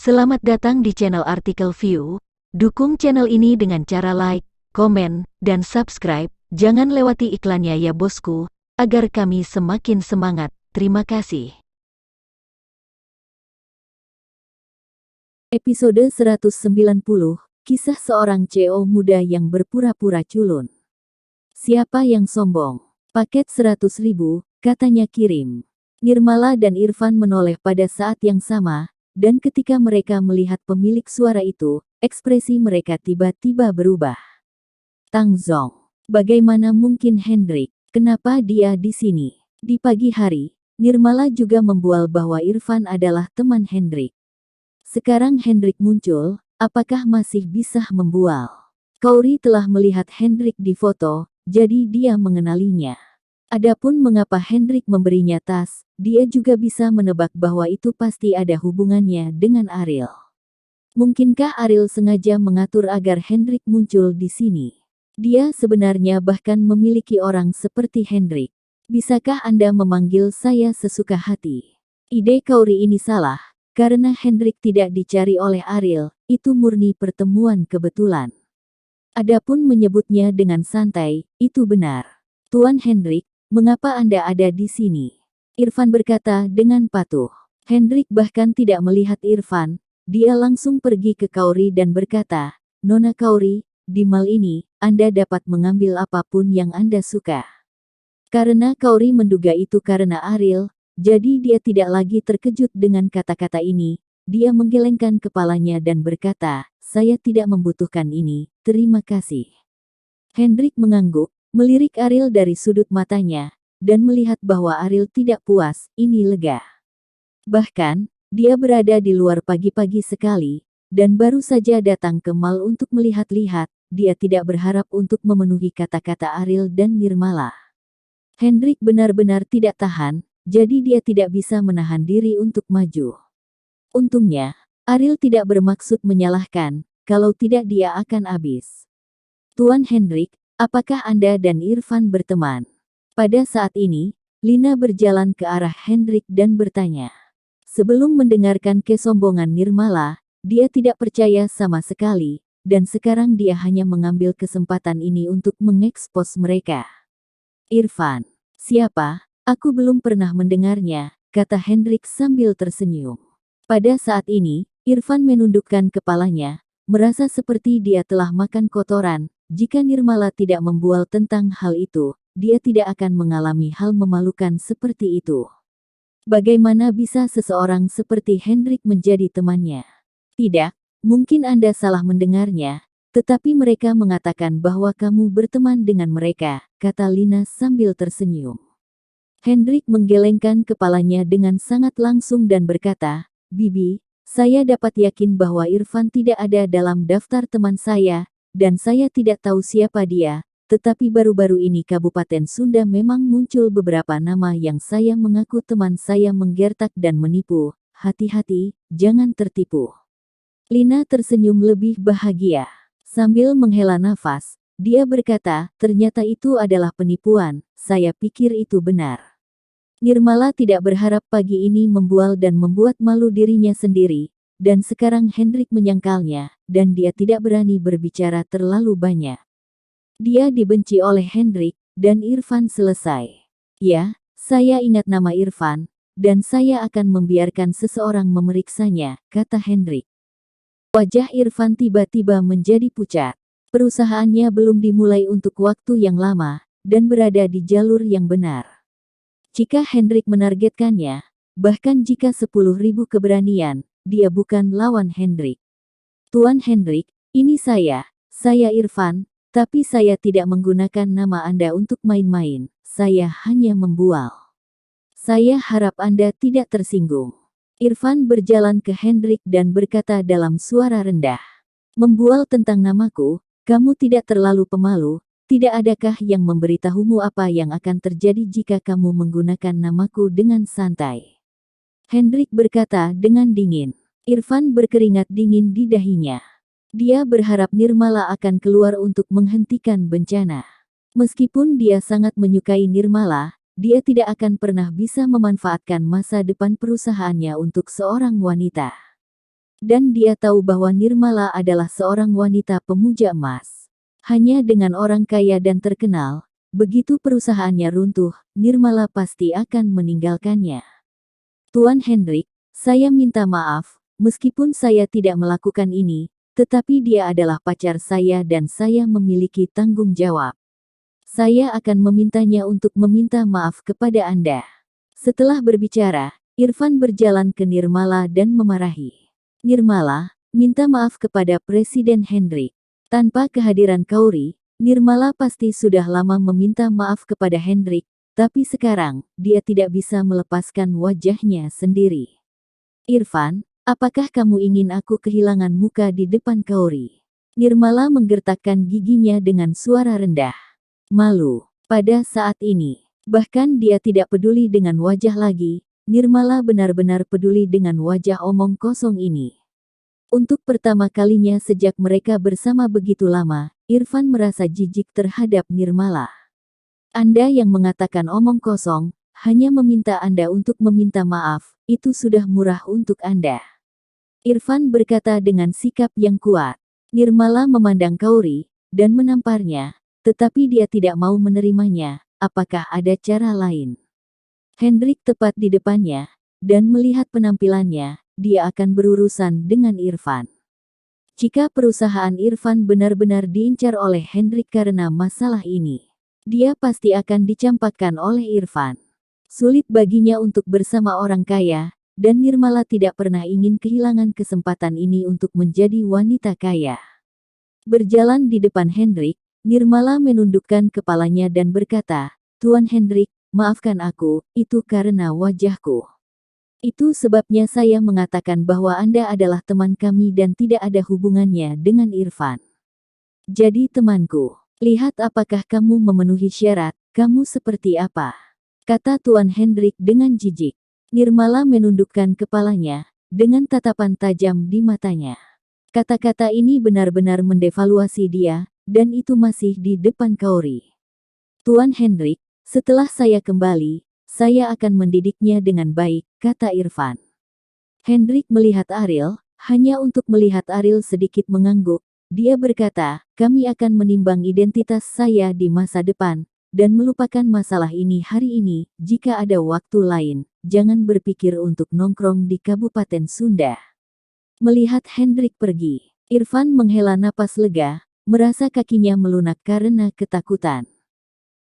Selamat datang di channel Artikel View. Dukung channel ini dengan cara like, komen, dan subscribe. Jangan lewati iklannya ya bosku, agar kami semakin semangat. Terima kasih. Episode 190, Kisah seorang CEO muda yang berpura-pura culun. Siapa yang sombong? Paket 100.000, katanya kirim. Nirmala dan Irfan menoleh pada saat yang sama, dan ketika mereka melihat pemilik suara itu, ekspresi mereka tiba-tiba berubah. Tang Zong, bagaimana mungkin Hendrik? Kenapa dia di sini? Di pagi hari, Nirmala juga membual bahwa Irfan adalah teman Hendrik. Sekarang Hendrik muncul, apakah masih bisa membual? Kauri telah melihat Hendrik di foto, jadi dia mengenalinya. Adapun mengapa Hendrik memberinya tas, dia juga bisa menebak bahwa itu pasti ada hubungannya dengan Ariel. Mungkinkah Ariel sengaja mengatur agar Hendrik muncul di sini? Dia sebenarnya bahkan memiliki orang seperti Hendrik. Bisakah Anda memanggil saya sesuka hati? Ide Kauri ini salah, karena Hendrik tidak dicari oleh Ariel, itu murni pertemuan kebetulan. Adapun menyebutnya dengan santai, itu benar. Tuan Hendrik, mengapa Anda ada di sini? Irfan berkata dengan patuh. Hendrik bahkan tidak melihat Irfan, dia langsung pergi ke Kauri dan berkata, Nona Kauri, di mal ini, Anda dapat mengambil apapun yang Anda suka. Karena Kauri menduga itu karena Ariel, jadi dia tidak lagi terkejut dengan kata-kata ini, dia menggelengkan kepalanya dan berkata, saya tidak membutuhkan ini, terima kasih. Hendrik mengangguk, melirik Ariel dari sudut matanya, dan melihat bahwa Ariel tidak puas, ini lega. Bahkan, dia berada di luar pagi-pagi sekali, dan baru saja datang ke mal untuk melihat-lihat, dia tidak berharap untuk memenuhi kata-kata Ariel dan Nirmala. Hendrik benar-benar tidak tahan, jadi dia tidak bisa menahan diri untuk maju. Untungnya, Ariel tidak bermaksud menyalahkan, kalau tidak dia akan habis. Tuan Hendrik, apakah Anda dan Irfan berteman? Pada saat ini, Lina berjalan ke arah Hendrik dan bertanya. Sebelum mendengarkan kesombongan Nirmala, dia tidak percaya sama sekali, dan sekarang dia hanya mengambil kesempatan ini untuk mengekspos mereka. Irfan, siapa? Aku belum pernah mendengarnya, kata Hendrik sambil tersenyum. Pada saat ini, Irfan menundukkan kepalanya, merasa seperti dia telah makan kotoran. Jika Nirmala tidak membual tentang hal itu, dia tidak akan mengalami hal memalukan seperti itu. Bagaimana bisa seseorang seperti Hendrik menjadi temannya? Tidak, mungkin Anda salah mendengarnya, tetapi mereka mengatakan bahwa kamu berteman dengan mereka, kata Lina sambil tersenyum. Hendrik menggelengkan kepalanya dengan sangat langsung dan berkata, Bibi, saya dapat yakin bahwa Irfan tidak ada dalam daftar teman saya, dan saya tidak tahu siapa dia, tetapi baru-baru ini Kabupaten Sunda memang muncul beberapa nama yang saya mengaku teman saya menggertak dan menipu. Hati-hati, jangan tertipu. Lina tersenyum lebih bahagia. Sambil menghela nafas, dia berkata, ternyata itu adalah penipuan, saya pikir itu benar. Nirmala tidak berharap pagi ini membual dan membuat malu dirinya sendiri, dan sekarang Hendrik menyangkalnya, dan dia tidak berani berbicara terlalu banyak. Dia dibenci oleh Hendrik, dan Irfan selesai. Ya, saya ingat nama Irfan, dan saya akan membiarkan seseorang memeriksanya, kata Hendrik. Wajah Irfan tiba-tiba menjadi pucat. Perusahaannya belum dimulai untuk waktu yang lama, dan berada di jalur yang benar. Jika Hendrik menargetkannya, bahkan jika 10.000 keberanian, dia bukan lawan Hendrik. Tuan Hendrik, ini saya Irfan, tapi saya tidak menggunakan nama Anda untuk main-main, saya hanya membual. Saya harap Anda tidak tersinggung. Irfan berjalan ke Hendrik dan berkata dalam suara rendah. Membual tentang namaku, kamu tidak terlalu pemalu, tidak adakah yang memberitahumu apa yang akan terjadi jika kamu menggunakan namaku dengan santai? Hendrik berkata dengan dingin. Irfan berkeringat dingin di dahinya. Dia berharap Nirmala akan keluar untuk menghentikan bencana. Meskipun dia sangat menyukai Nirmala, dia tidak akan pernah bisa memanfaatkan masa depan perusahaannya untuk seorang wanita. Dan dia tahu bahwa Nirmala adalah seorang wanita pemuja emas. Hanya dengan orang kaya dan terkenal, begitu perusahaannya runtuh, Nirmala pasti akan meninggalkannya. Tuan Hendrik, saya minta maaf, meskipun saya tidak melakukan ini, tetapi dia adalah pacar saya dan saya memiliki tanggung jawab. Saya akan memintanya untuk meminta maaf kepada Anda. Setelah berbicara, Irfan berjalan ke Nirmala dan memarahi. Nirmala, minta maaf kepada Presiden Hendrik. Tanpa kehadiran Kauri, Nirmala pasti sudah lama meminta maaf kepada Hendrik, tapi sekarang, dia tidak bisa melepaskan wajahnya sendiri. Irfan, apakah kamu ingin aku kehilangan muka di depan Kauri? Nirmala menggertakkan giginya dengan suara rendah. Malu. Pada saat ini, bahkan dia tidak peduli dengan wajah lagi, Nirmala benar-benar peduli dengan wajah omong kosong ini. Untuk pertama kalinya sejak mereka bersama begitu lama, Irfan merasa jijik terhadap Nirmala. Anda yang mengatakan omong kosong, hanya meminta Anda untuk meminta maaf, itu sudah murah untuk Anda. Irfan berkata dengan sikap yang kuat. Nirmala memandang Kauri, dan menamparnya, tetapi dia tidak mau menerimanya. Apakah ada cara lain? Hendrik tepat di depannya, dan melihat penampilannya, dia akan berurusan dengan Irfan. Jika perusahaan Irfan benar-benar diincar oleh Hendrik karena masalah ini, dia pasti akan dicampakkan oleh Irfan. Sulit baginya untuk bersama orang kaya, dan Nirmala tidak pernah ingin kehilangan kesempatan ini untuk menjadi wanita kaya. Berjalan di depan Hendrik, Nirmala menundukkan kepalanya dan berkata, Tuan Hendrik, maafkan aku, itu karena wajahku. Itu sebabnya saya mengatakan bahwa Anda adalah teman kami dan tidak ada hubungannya dengan Irfan. Jadi temanku, lihat apakah kamu memenuhi syarat, kamu seperti apa? Kata Tuan Hendrik dengan jijik. Nirmala menundukkan kepalanya, dengan tatapan tajam di matanya. Kata-kata ini benar-benar mendevaluasi dia, dan itu masih di depan Kauri. Tuan Hendrik, setelah saya kembali, saya akan mendidiknya dengan baik, kata Irfan. Hendrik melihat Ariel, hanya untuk melihat Ariel sedikit mengangguk. Dia berkata, kami akan menimbang identitas saya di masa depan, dan melupakan masalah ini hari ini. Jika ada waktu lain, jangan berpikir untuk nongkrong di Kabupaten Sunda. Melihat Hendrik pergi, Irfan menghela napas lega, merasa kakinya melunak karena ketakutan.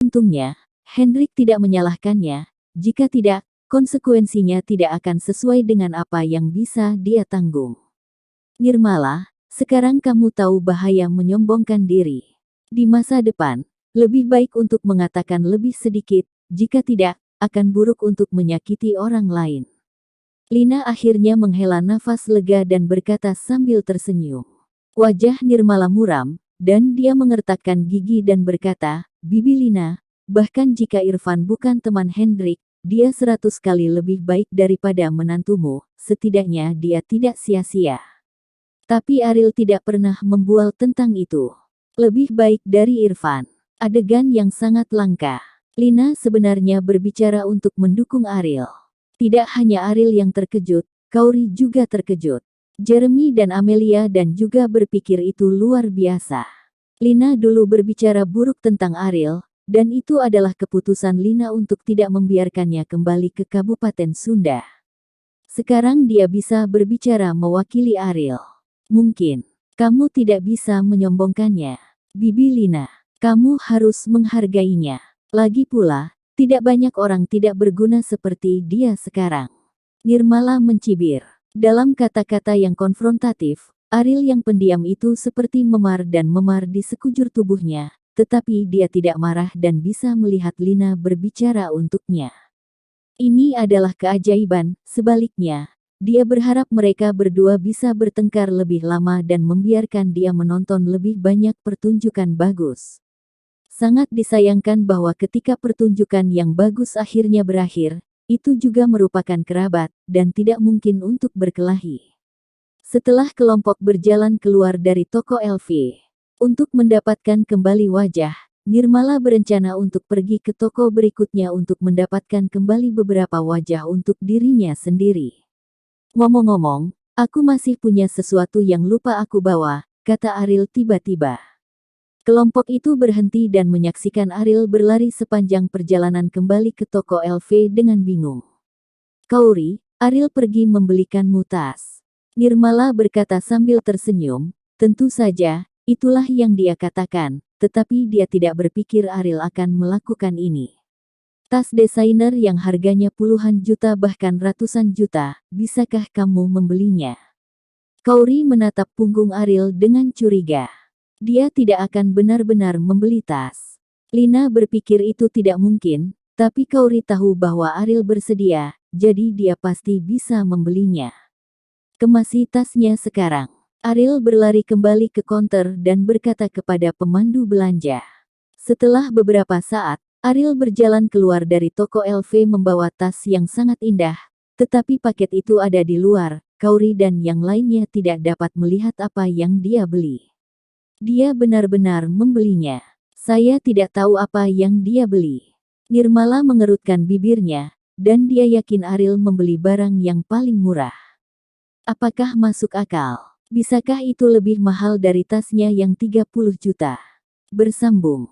Untungnya, Hendrik tidak menyalahkannya, jika tidak, konsekuensinya tidak akan sesuai dengan apa yang bisa dia tanggung. Nirmala, sekarang kamu tahu bahaya menyombongkan diri. Di masa depan, lebih baik untuk mengatakan lebih sedikit, jika tidak, akan buruk untuk menyakiti orang lain. Lina akhirnya menghela nafas lega dan berkata sambil tersenyum. Wajah Nirmala muram, dan dia mengertakkan gigi dan berkata, Bibi Lina, bahkan jika Irfan bukan teman Hendrik, dia 100 kali lebih baik daripada menantumu, setidaknya dia tidak sia-sia. Tapi Ariel tidak pernah membual tentang itu. Lebih baik dari Irfan. Adegan yang sangat langka. Lina sebenarnya berbicara untuk mendukung Ariel. Tidak hanya Ariel yang terkejut, Kauri juga terkejut. Jeremy dan Amelia dan juga berpikir itu luar biasa. Lina dulu berbicara buruk tentang Ariel, dan itu adalah keputusan Lina untuk tidak membiarkannya kembali ke Kabupaten Sunda. Sekarang dia bisa berbicara mewakili Ariel. Mungkin, kamu tidak bisa menyombongkannya. Bibi Lina, kamu harus menghargainya. Lagi pula, tidak banyak orang tidak berguna seperti dia sekarang. Nirmala mencibir. Dalam kata-kata yang konfrontatif, Ariel yang pendiam itu seperti memar dan memar di sekujur tubuhnya, tetapi dia tidak marah dan bisa melihat Lina berbicara untuknya. Ini adalah keajaiban, sebaliknya, dia berharap mereka berdua bisa bertengkar lebih lama dan membiarkan dia menonton lebih banyak pertunjukan bagus. Sangat disayangkan bahwa ketika pertunjukan yang bagus akhirnya berakhir, itu juga merupakan kerabat, dan tidak mungkin untuk berkelahi. Setelah kelompok berjalan keluar dari toko LV, untuk mendapatkan kembali wajah, Nirmala berencana untuk pergi ke toko berikutnya untuk mendapatkan kembali beberapa wajah untuk dirinya sendiri. Ngomong-ngomong, Aku masih punya sesuatu yang lupa aku bawa, kata Ariel tiba-tiba. Kelompok itu berhenti dan menyaksikan Ariel berlari sepanjang perjalanan kembali ke toko LV dengan bingung. Kauri, Ariel pergi membelikanmu tas. Nirmala berkata sambil tersenyum, tentu saja, itulah yang dia katakan, tetapi dia tidak berpikir Ariel akan melakukan ini. Tas desainer yang harganya puluhan juta bahkan ratusan juta, bisakah kamu membelinya? Kauri menatap punggung Ariel dengan curiga. Dia tidak akan benar-benar membeli tas. Lina berpikir itu tidak mungkin, tapi Kauri tahu bahwa Ariel bersedia, jadi dia pasti bisa membelinya. Kemasi tasnya sekarang. Ariel berlari kembali ke konter dan berkata kepada pemandu belanja. Setelah beberapa saat, Ariel berjalan keluar dari toko LV membawa tas yang sangat indah, tetapi paket itu ada di luar. Kauri dan yang lainnya tidak dapat melihat apa yang dia beli. Dia benar-benar membelinya. Saya tidak tahu apa yang dia beli. Nirmala mengerutkan bibirnya, dan dia yakin Ariel membeli barang yang paling murah. Apakah masuk akal? Bisakah itu lebih mahal dari tasnya yang 30 juta? Bersambung.